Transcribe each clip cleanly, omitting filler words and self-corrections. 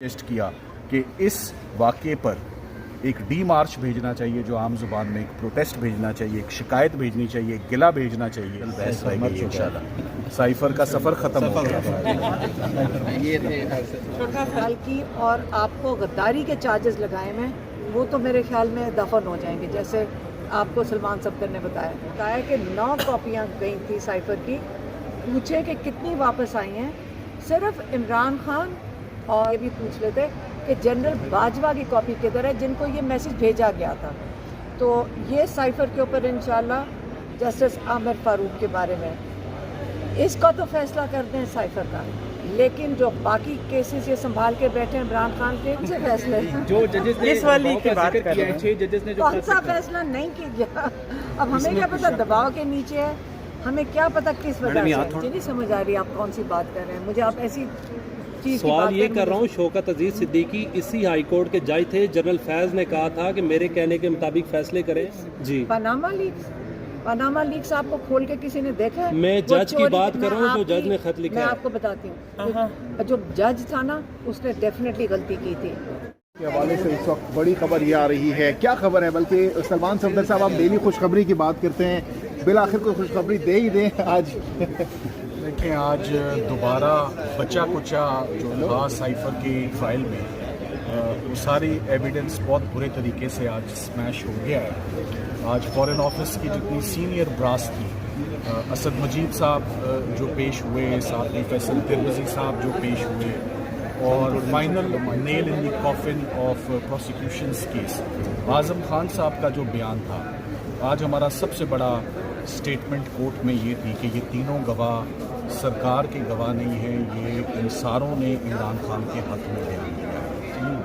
Suggest کیا کہ اس واقعے پر ایک ڈی مارچ بھیجنا چاہیے، جو عام زبان میں ایک پروٹیسٹ بھیجنا چاہیے، ایک شکایت بھیجنی چاہیے، ایک گلہ بھیجنا چاہیے. بحث رہ گئی انشاءاللہ. سائفر کا سفر ختم ہو گیا. حل کی اور آپ کو غداری کے چارجز لگائے ہیں، وہ تو میرے خیال میں دفن ہو جائیں گے. جیسے آپ کو سلمان صفدر نے بتایا کہ 9 کاپیاں گئی تھی سائفر کی. پوچھے کہ کتنی واپس آئی ہیں. صرف عمران خان اور یہ بھی پوچھ لیتے کہ جنرل باجوہ کی کاپی کدھر ہے، جن کو یہ میسج بھیجا گیا تھا. تو یہ سائفر کے اوپر انشاءاللہ جسٹس عامر فاروق کے بارے میں اس کا تو فیصلہ کرتے ہیں سائفر کا، لیکن جو باقی کیسز یہ سنبھال کے بیٹھے ہیں عمران خان کے، ان سے فیصلے جو ججز نے اس والی کی بات کیا ہے، 6 ججز نے جو کون سا فیصلہ نہیں کیا. اب ہمیں کیا پتا دباؤ کے نیچے ہے، ہمیں کیا پتا کس وجہ سے. مجھے نہیں سمجھ آ رہی آپ کون سی بات کر رہے ہیں. مجھے آپ ایسی چیز کی سوال یہ کر رہا ہوں، شوکت عزیز صدیقی اسی ہائی کورٹ کے جج تھے. جنرل فیض نے کہا تھا کہ میرے کہنے کے مطابق فیصلے کریں. جی پاناما لیکس آپ کو کھول کے کسی نے دیکھا ہے؟ میں جج کی بات کر رہا ہوں جو جج نے خط لکھا ہے. میں آپ کو بتاتی ہوں، جو جج تھا نا اس نے ڈیفینیٹلی غلطی کی تھی. کے حوالے سے اس وقت بڑی خبر یہ آ رہی ہے. کیا خبر ہے؟ بلکہ سلمان صفدر صاحب آپ ڈیلی خوشخبری کی بات کرتے ہیں، بالآخر کوئی خوشخبری دے ہی دیں آج. دیکھیں آج دوبارہ بچا کچا جو تھا سائفر کی فائل میں وہ ساری ایویڈنس بہت برے طریقے سے آج سمیش ہو گیا ہے. آج فارن آفس کی جتنی سینئر براس تھی، اسد مجید صاحب جو پیش ہوئے، ساتھ میں فیصل ترمذی صاحب جو پیش ہوئے، اور final nail in the coffin of prosecutions case Azam Khan صاحب کا جو بیان تھا. آج ہمارا سب سے بڑا سٹیٹمنٹ کورٹ میں یہ تھی کہ یہ تینوں گواہ سرکار کے گواہ نہیں ہیں، یہ انصاروں نے عمران خان کے حق میں بیان دیا.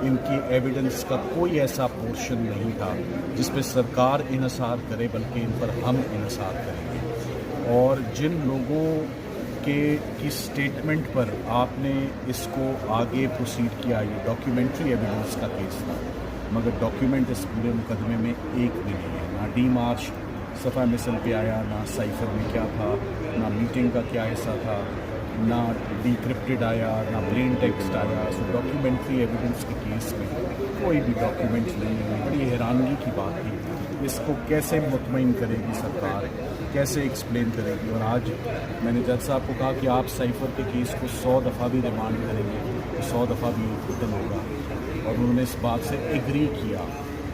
ان کی ایویڈنس کا کوئی ایسا پورشن نہیں تھا جس پہ سرکار انحصار کرے، بلکہ ان پر ہم انحصار کریں گے. اور جن لوگوں کی سٹیٹمنٹ پر آپ نے اس کو آگے پروسیڈ کیا، یہ ڈاکیومنٹری ایویڈنس کا کیس تھا، مگر ڈاکیومنٹ اس پورے مقدمے میں ایک بھی نہیں ہے. نہ ڈی مارچ صفحہ مثل پہ آیا، نہ سائفر میں کیا تھا، نہ میٹنگ کا کیا حصہ تھا، نہ ڈیکرپٹڈ آیا، نہ پلین ٹیکسٹ آیا. سو ڈاکیومنٹری ایویڈنس کے کیس میں کوئی بھی ڈاکیومنٹ نہیں ہے. بڑی حیرانگی کی بات تھی. اس کو کیسے مطمئن کرے گی سرکار، کیسے ایکسپلین کرے گی؟ اور آج میں نے جج صاحب کو کہا کہ آپ سائفر کے کیس کو 100 دفعہ بھی ریمانڈ کریں گے تو 100 دفعہ بھی ختم ہوگا. اور انہوں نے اس بات سے ایگری کیا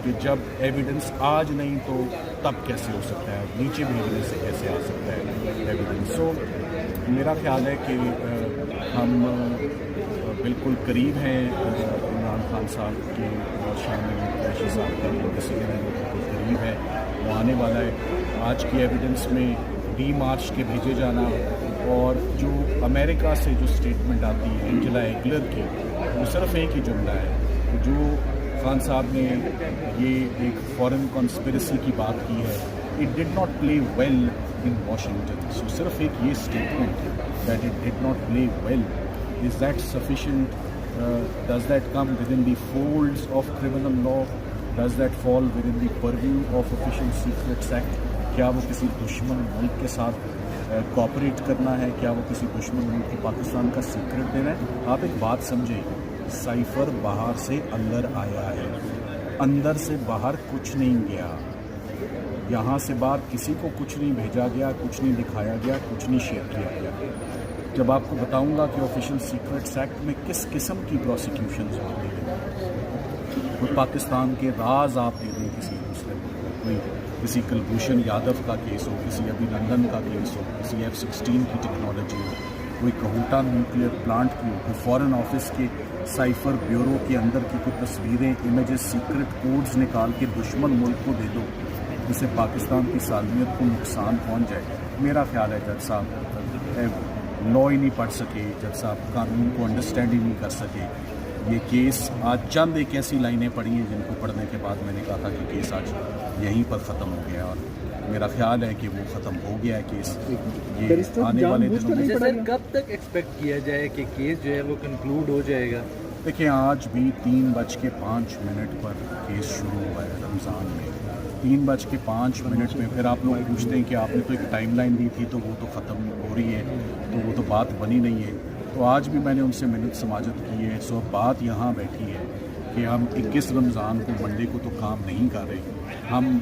کہ جب ایویڈنس آج نہیں تو تب کیسے ہو سکتا ہے، نیچے بھیجنے سے کیسے آ سکتا ہے ایویڈنس. سو میرا خیال ہے کہ ہم بالکل قریب ہیں عمران خان صاحب کے اور شامل قریشی صاحب کا جو ڈیسیجن ہے وہ بالکل قریب ہے، وہ آنے والا ہے. آج کی ایویڈنس میں ڈی مارچ کے بھیجے جانا اور جو امریکہ سے جو سٹیٹمنٹ آتی ہے اینجلا ایگلر کی، وہ صرف ایک ہی جملہ ہے جو خان صاحب نے یہ ایک فورن کانسپریسی کی بات کی ہے. It did not play well in Washington. So صرف ایک یہ statement that it did not play well, is that sufficient? Does that come within the folds of criminal law? Does that fall within the purview of official secrets act? کیا وہ کسی دشمن ملک کے ساتھ cooperate کرنا ہے؟ کیا وہ کسی دشمن ملک کو پاکستان کا سیکرٹ دینا ہے؟ آپ ایک بات سمجھیں، سائفر باہر سے اندر آیا ہے، اندر سے باہر کچھ نہیں گیا. یہاں سے باہر کسی کو کچھ نہیں بھیجا گیا، کچھ نہیں دکھایا گیا، کچھ نہیں شیئر کیا گیا. جب آپ کو بتاؤں گا کہ آفیشیل سیکریٹس ایکٹ میں کس قسم کی پروسیکیوشنز ہوتی ہیں، کوئی پاکستان کے راز آپ دے دیں کسی دوسرے کو، کوئی کسی کلبھوشن یادو کا کیس ہو، کسی ابھی لندن کا کیس ہو، کسی F-16 کی ٹیکنالوجی ہو، کوئی کہوٹا نیوکلیئر پلانٹ کی ہو، کوئی فارن آفس کے سائفر بیورو کے اندر کی کوئی تصویریں، امیجز، سیکرٹ کوڈز نکال کے دشمن ملک کو دے دو جس سے پاکستان کی سالمیت کو نقصان پہنچ جائے. میرا خیال ہے جج صاحب لا ہی نہیں پڑھ سکے، جج صاحب قانون کو انڈرسٹینڈ ہی نہیں کر سکے. یہ کیس آج چند ایک ایسی لائنیں پڑھی ہیں جن کو پڑھنے کے بعد میں نے کہا تھا کہ کیس آج یہیں پر ختم ہو گیا، اور میرا خیال ہے کہ وہ ختم ہو گیا ہے کیس. یہ آنے والے دنوں میں سر کب تک ایکسپیکٹ کیا جائے کہ کیس جو ہے وہ کنکلوڈ ہو جائے گا؟ دیکھیں آج بھی 3:05 پر کیس شروع ہوا ہے رمضان میں. 3:05 میں پھر آپ لوگ پوچھتے ہیں کہ آپ نے تو ایک ٹائم لائن دی تھی تو وہ تو ختم ہو رہی ہے، تو وہ تو بات بنی نہیں ہے. تو آج بھی میں نے ان سے منت سماجت کی ہے. سو بات یہاں بیٹھی ہے کہ ہم 21 رمضان کو منڈے کو تو کام نہیں کر رہے. ہم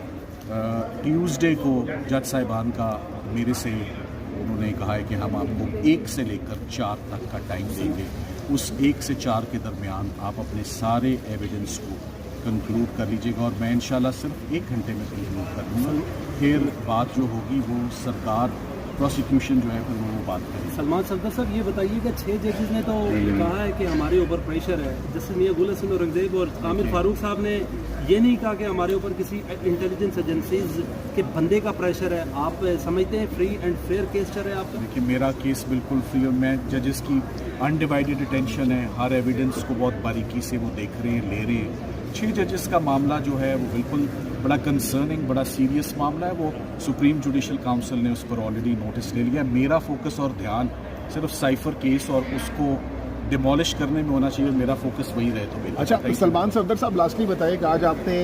ٹیوزڈے کو جج صاحبان کا میرے سے انہوں نے کہا ہے کہ ہم آپ کو 1 سے لے کر 4 تک کا ٹائم دیں گے. اس 1 سے 4 کے درمیان آپ اپنے سارے ایویڈنس کو کنکلوڈ کر لیجیے گا اور میں انشاءاللہ صرف 1 گھنٹے میں کنکلوڈ کر دوں گا. پھر بات جو ہوگی وہ سرکار پروسیکیوشن جو ہے پھر وہ بات کرے. سلمان صفدر صاحب یہ بتائیے کہ 6 ججز نے تو کہا ہے کہ ہمارے اوپر پریشر ہے. جسٹس میاں گل حسن اورنگزیب اور عامر فاروق صاحب نے یہ نہیں کہا کہ ہمارے اوپر کسی انٹیلیجنس ایجنسیز کے بندے کا پریشر ہے. آپ سمجھتے ہیں فری اینڈ فیئر کیس چل رہا ہے آپ کا؟ دیکھیے میرا کیس بالکل فری اور میں ججز کی انڈیوائڈیڈ اٹینشن ہے. ہر ایویڈنس کو بہت باریکی سے وہ دیکھ رہے ہیں، لے رہے ہیں. 6 ججز کا معاملہ جو ہے وہ بالکل بڑا کنسرننگ، بڑا سیریس معاملہ ہے. وہ سپریم جوڈیشل کاؤنسل نے اس پر آلریڈی نوٹس لے لیا. میرا فوکس اور دھیان صرف سائفر کیس اور اس کو ڈیمولش کرنے میں ہونا چاہیے. میرا فوکس وہی رہے تو بہتر. اچھا سلمان صفدر صاحب لاسٹلی بتائیے کہ آج آپ نے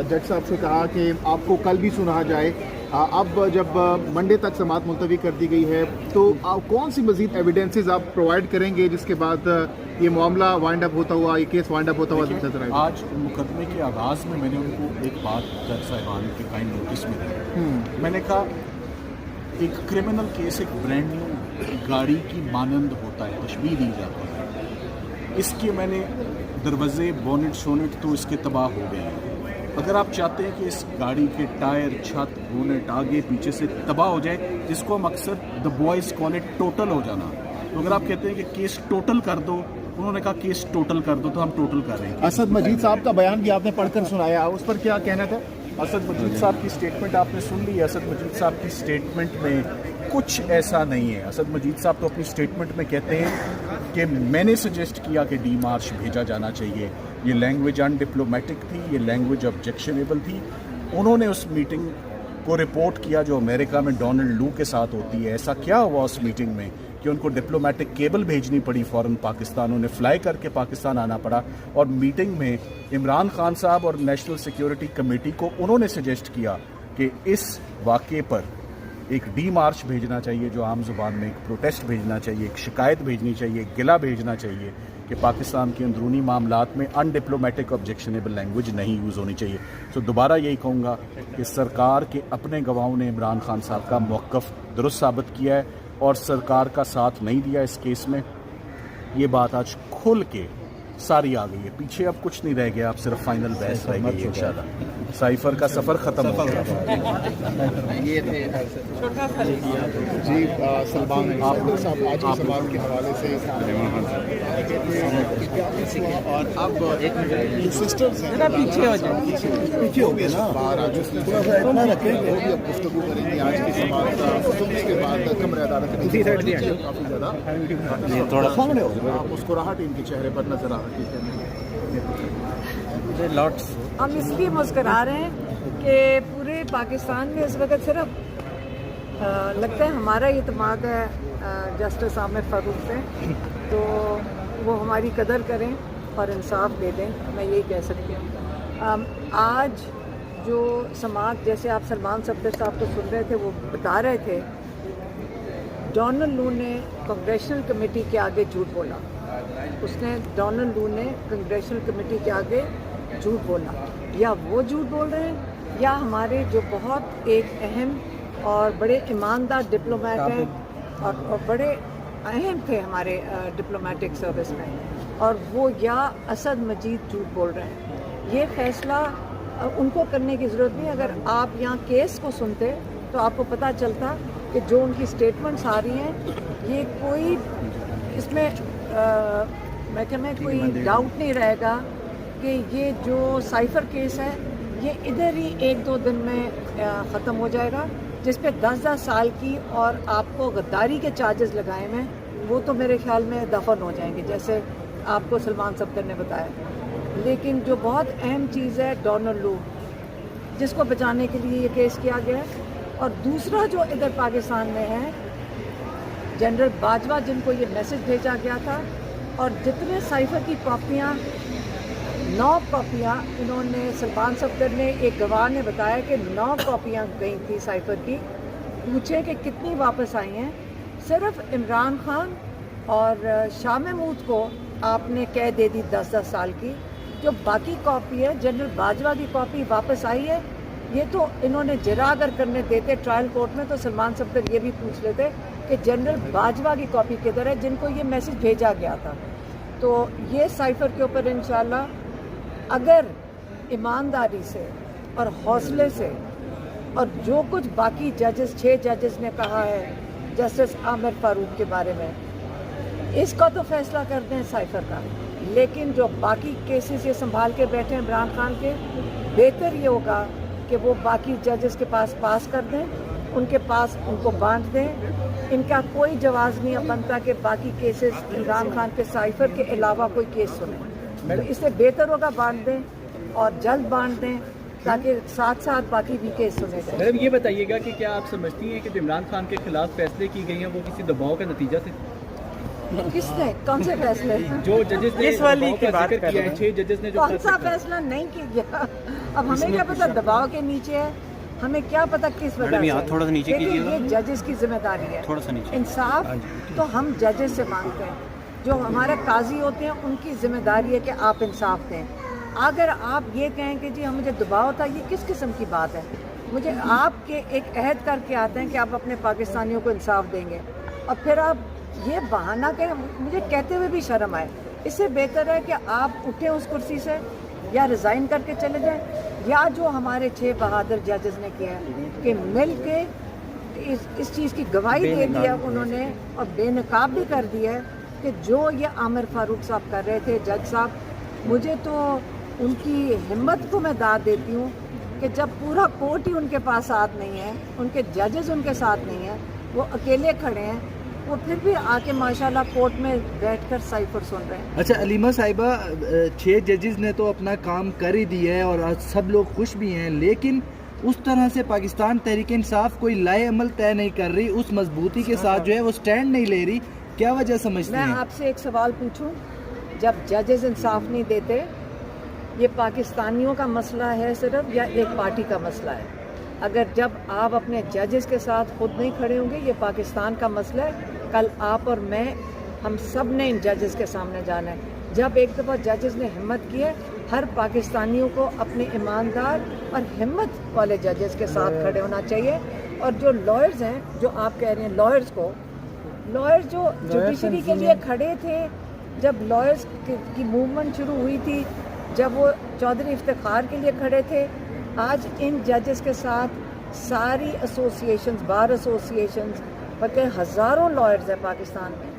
جج صاحب سے کہا کہ آپ کو کل بھی سنا جائے. اب جب منڈے تک سماعت ملتوی کر دی گئی ہے تو کون سی مزید ایویڈنسز آپ پرووائڈ کریں گے جس کے بعد یہ معاملہ وائنڈ اپ ہوتا ہوا، یہ کیس وائنڈ اپ ہوتا ہوا نظر آئے گا؟ آج مقدمے کے آغاز میں نے ان کو ایک بات جج صاحبان کے کائنڈ نوٹس میں دی. میں نے کہا ایک کرمنل کیس ایک برانڈ نیو گاڑی کی مانند ہوتا ہے، تشبیہ دی جاتی ہے. اس کے میں نے دروازے، بونٹ شونٹ تو اس کے تباہ ہو گئے ہیں. اگر آپ چاہتے ہیں کہ اس گاڑی کے ٹائر، چھت، بونٹ آگے پیچھے سے تباہ ہو جائے، جس کو ہم اکثر the boys call it total ہو جانا، تو اگر آپ کہتے ہیں کہ کیس ٹوٹل کر دو، انہوں نے کہا کیس ٹوٹل کر دو، تو ہم ٹوٹل کر رہے ہیں. اسد مجید صاحب کا بیان بھی آپ نے پڑھ کر سنایا، اس پر کیا کہنا تھا؟ اسد مجید صاحب کی سٹیٹمنٹ آپ نے سن لی. اسد مجید صاحب کی سٹیٹمنٹ میں کچھ ایسا نہیں ہے. اسد مجید صاحب تو اپنی سٹیٹمنٹ میں کہتے ہیں کہ میں نے سجیسٹ کیا کہ ڈی مارش بھیجا جانا چاہیے. یہ لینگویج ان ڈپلومیٹک تھی، یہ لینگویج آبجیکشنیبل تھی. انہوں نے اس میٹنگ کو رپورٹ کیا جو امریکہ میں ڈونلڈ لو کے ساتھ ہوتی ہے. ایسا کیا ہوا اس میٹنگ میں کہ ان کو ڈپلومیٹک کیبل بھیجنی پڑی فوراً پاکستان، انہیں فلائی کر کے پاکستان آنا پڑا. اور میٹنگ میں عمران خان صاحب اور نیشنل سیکیورٹی کمیٹی کو انہوں نے سجیسٹ کیا کہ اس واقعے پر ایک ڈی مارچ بھیجنا چاہیے، جو عام زبان میں ایک پروٹیسٹ بھیجنا چاہیے، ایک شکایت بھیجنی چاہیے، ایک گلہ بھیجنا چاہیے کہ پاکستان کے اندرونی معاملات میں ان ڈپلومیٹک آبجیکشنیبل لینگویج نہیں یوز ہونی چاہیے. تو دوبارہ یہی کہوں گا کہ سرکار کے اپنے گواہوں نے عمران خان صاحب کا موقف درست ثابت کیا ہے اور سرکار کا ساتھ نہیں دیا اس کیس میں. یہ بات آج کھل کے ساری آ گئی ہے. پیچھے اب کچھ نہیں رہ گیا، اب صرف فائنل بحث رہ گئی ہے. انشاءاللہ سائفر کا سفر ختم ہو گیا. جی سلمان صاحب آج کی سماعت کے حوالے سے اور اب سسٹرز ہیں پیچھے ہو گئے نا باہر آج وہ بھی اب گفتگو کریں گے. آج کی سماعت سننے کے بعد کمرہ عدالت میں کافی زیادہ تھوڑا سامنے ہو مسکراہٹ ان کے چہرے پر نظر آ رہی ہے. ہم اس لیے مسکرا رہے ہیں کہ پورے پاکستان میں اس وقت صرف لگتا ہے ہمارا اعتماد ہے جسٹس عامر فاروق سے، تو وہ ہماری قدر کریں اور انصاف دے دیں. میں یہی کہہ سکتی ہوں. آج جو سماعت جیسے آپ سلمان صفدر صاحب کو سن رہے تھے، وہ بتا رہے تھے ڈونلڈ لو نے کنگریشنل کمیٹی کے آگے جھوٹ بولا. ڈونلڈ لو نے کنگریشنل کمیٹی کے آگے جھوٹ بولا. یا وہ جھوٹ بول رہے ہیں یا ہمارے جو بہت ایک اہم اور بڑے ایماندار ڈپلومیٹ ہیں اور بڑے اہم تھے ہمارے ڈپلومیٹک سروس میں، اور وہ یا اسد مجید جھوٹ بول رہے ہیں. یہ فیصلہ ان کو کرنے کی ضرورت نہیں. اگر آپ یہاں کیس کو سنتے تو آپ کو پتہ چلتا کہ جو ان کی سٹیٹمنٹس آ رہی ہیں، یہ کوئی اس میں میں کہ میں کوئی ڈاؤٹ نہیں رہے گا کہ یہ جو سائفر کیس ہے یہ ادھر ہی 1-2 دن میں ختم ہو جائے گا. جس پہ 10 سال کی اور آپ کو غداری کے چارجز لگائے ہیں، وہ تو میرے خیال میں دفن ہو جائیں گے جیسے آپ کو سلمان صفدر نے بتایا. لیکن جو بہت اہم چیز ہے ڈونلڈ لو، جس کو بچانے کے لیے یہ کیس کیا گیا ہے. اور دوسرا جو ادھر پاکستان میں ہے، جنرل باجوہ جن کو یہ میسج بھیجا گیا تھا، اور جتنے سائفر کی کاپیاں 9 کاپیاں انہوں نے سلمان صفدر نے ایک گواہ نے بتایا کہ 9 کاپیاں گئی تھی سائفر کی. پوچھیں کہ کتنی واپس آئی ہیں. صرف عمران خان اور شاہ محمود کو آپ نے قید دے دی 10 سال کی. جو باقی کاپی ہے جنرل باجوہ کی کاپی واپس آئی ہے. یہ تو انہوں نے جرا اگر کرنے دیتے ٹرائل کورٹ میں تو سلمان صفدر یہ بھی پوچھ لیتے کہ جنرل باجوہ کی کاپی کدھر ہے جن کو یہ میسج بھیجا گیا تھا. تو یہ سائفر کے اوپر انشاءاللہ اگر ایمانداری سے اور حوصلے سے اور جو کچھ باقی ججز 6 ججز نے کہا ہے جسٹس عامر فاروق کے بارے میں اس کا تو فیصلہ کرتے ہیں سائفر کا. لیکن جو باقی کیسز یہ سنبھال کے بیٹھے ہیں عمران خان کے, بہتر یہ ہوگا کہ وہ باقی ججز کے پاس کر دیں, ان کے پاس ان کو بانٹ دیں. ان کا کوئی جواز نہیں بنتا کہ باقی کیسز عمران خان کے سائفر کے علاوہ کوئی کیس سنیں. اس سے بہتر ہوگا بانٹ دیں اور جلد بانٹ دیں تاکہ ساتھ ساتھ باقی بھی کیس سنے جائیں. میڈم یہ بتائیے گا کہ کیا آپ سمجھتی ہیں کہ جو عمران خان کے خلاف فیصلے کی گئی ہیں وہ کسی دباؤ کا نتیجہ تھے؟ کس نے کون سے فیصلے جو ججز نے دباؤ کا ذکر کیا ہے 6 ججز نے جو کون سا فیصلہ نہیں کیا؟ اب ہمیں کیا پتا دباؤ کے نیچے ہے, ہمیں کیا پتا کس وجہ سے. لیکن یہ ججز کی ذمہ داری ہے. انصاف تو ہم ججز سے مانگتے ہیں, جو ہمارے قاضی ہوتے ہیں ان کی ذمہ داری ہے کہ آپ انصاف دیں. اگر آپ یہ کہیں کہ جی ہم مجھے دباؤ تھا, یہ کس قسم کی بات ہے؟ مجھے آپ کے ایک عہد کر کے آتے ہیں کہ آپ اپنے پاکستانیوں کو انصاف دیں گے اور پھر آپ یہ بہانہ کہ مجھے کہتے ہوئے بھی شرم آئے. اس سے بہتر ہے کہ آپ اٹھیں اس کرسی سے یا ریزائن کر کے چلے جائیں, یا جو ہمارے 6 بہادر ججز نے کیا ہے کہ مل کے اس چیز کی گواہی دے دی ہے انہوں نے اور بے نقاب بھی کر دی ہے کہ جو یہ عامر فاروق صاحب کر رہے تھے جج صاحب, مجھے تو ان کی ہمت کو میں داد دیتی ہوں کہ جب پورا کورٹ ہی ان کے پاس ساتھ نہیں ہے, ان کے ججز ان کے ساتھ نہیں ہیں, وہ اکیلے کھڑے ہیں, وہ پھر بھی آ کے ماشاءاللہ کورٹ میں بیٹھ کر سائفر سن رہے ہیں. اچھا علیمہ صاحبہ, 6 ججز نے تو اپنا کام کر ہی دیا ہے اور آج سب لوگ خوش بھی ہیں, لیکن اس طرح سے پاکستان تحریک انصاف کوئی لائے عمل طے نہیں کر رہی, اس مضبوطی کے ساتھ جو ہے وہ سٹینڈ نہیں لے رہی. کیا وجہ سمجھتے ہیں؟ میں آپ سے ایک سوال پوچھوں, جب ججز انصاف نہیں دیتے, یہ پاکستانیوں کا مسئلہ ہے صرف یا ایک پارٹی کا مسئلہ ہے؟ اگر جب آپ اپنے ججز کے ساتھ خود نہیں کھڑے ہوں گے, یہ پاکستان کا مسئلہ ہے. کل آپ اور میں, ہم سب نے ان ججز کے سامنے جانا ہے. جب ایک دفعہ ججز نے ہمت کی ہے, ہر پاکستانیوں کو اپنے ایماندار اور ہمت والے ججز کے ساتھ کھڑے ہونا چاہیے. اور جو لائرز ہیں, جو آپ کہہ رہے ہیں لائرز کو, لائرز جو جوڈیشری کے لیے کھڑے تھے, جب لائرز کی موومنٹ شروع ہوئی تھی, جب وہ چودھری افتخار کے لیے کھڑے تھے, آج ان ججز کے ساتھ ساری ایسوسیشنز, بار ایسوسیشنز, بلکہ ہزاروں لائرز ہیں پاکستان میں.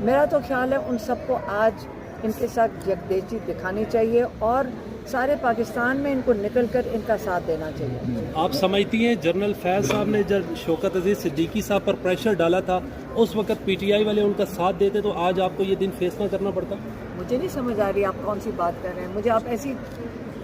میرا تو خیال ہے ان سب کو آج ان کے ساتھ یکجہتی دکھانی چاہیے اور سارے پاکستان میں ان کو نکل کر ان کا ساتھ دینا چاہیے. آپ سمجھتی ہیں جنرل فیض صاحب نے جب شوکت عزیز صدیقی صاحب پر پریشر ڈالا تھا, اس وقت پی ٹی آئی والے ان کا ساتھ دیتے تو آج آپ کو یہ دن فیس نہ کرنا پڑتا؟ مجھے نہیں سمجھ آ رہی آپ کون سی بات کر رہے ہیں. مجھے آپ ایسی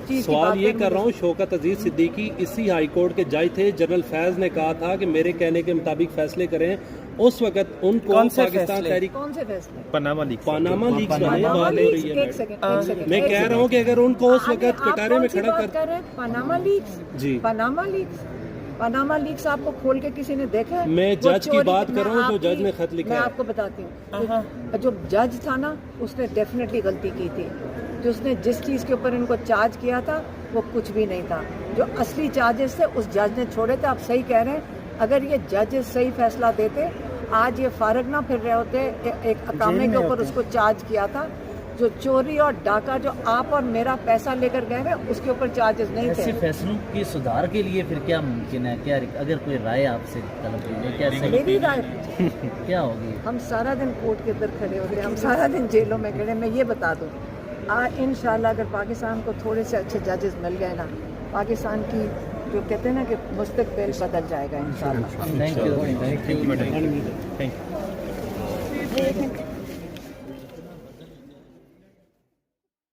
چیز سوال یہ کر رہا ہوں, شوکت عزیز صدیقی اسی ہائی کورٹ کے جج تھے, جنرل فیض نے کہا تھا کہ میرے کہنے کے مطابق فیصلے کریں, اس وقت ان کو پاکستان تحریک کون سے فیصلے پاناما لیکس ایک سیکنڈ میں کہہ رہا ہوں کہ اگر ان کو اس وقت کٹارے میں کھڑا کر پاناما لیکس, جی پاناما لیکس آپ کو کھول کے کسی نے دیکھا ہے؟ میں جج کی بات کر رہا ہوں جو جج نے خط لکھا ہے. میں آپ کو بتاتی ہوں, جو جج تھا نا اس نے ڈیفینیٹلی غلطی کی تھی. جو اس نے جس چیز کے اوپر ان کو چارج کیا تھا وہ کچھ بھی نہیں تھا. جو اصلی چارجز تھے اس جج نے چھوڑے تھے. آپ صحیح کہہ رہے ہیں, اگر یہ ججز صحیح فیصلہ دیتے آج یہ فارغ نہ پھر رہے ہوتے. ایک اقامے کے اوپر اس کو چارج کیا تھا, جو چوری اور ڈاکہ جو آپ اور میرا پیسہ لے کر گئے ہیں اس کے اوپر چارجز نہیں تھے. ایسے فیصلوں کی سدھار کے لیے پھر کیا ممکن ہے؟ کیا اگر کوئی رائے آپ سے طلب کی جائے, کیا میری رائے کیا ہوگی؟ ہم سارا دن کورٹ کے اندر کھڑے ہو گئے, ہم سارا دن جیلوں میں کھڑے. میں یہ بتا دوں, انشاءاللہ اگر پاکستان کو تھوڑے سے اچھے ججز مل گئے نا, پاکستان کی جو کہتے ہیں نا کہ مستقبل بدل جائے گا انشاءاللہ. Thank you.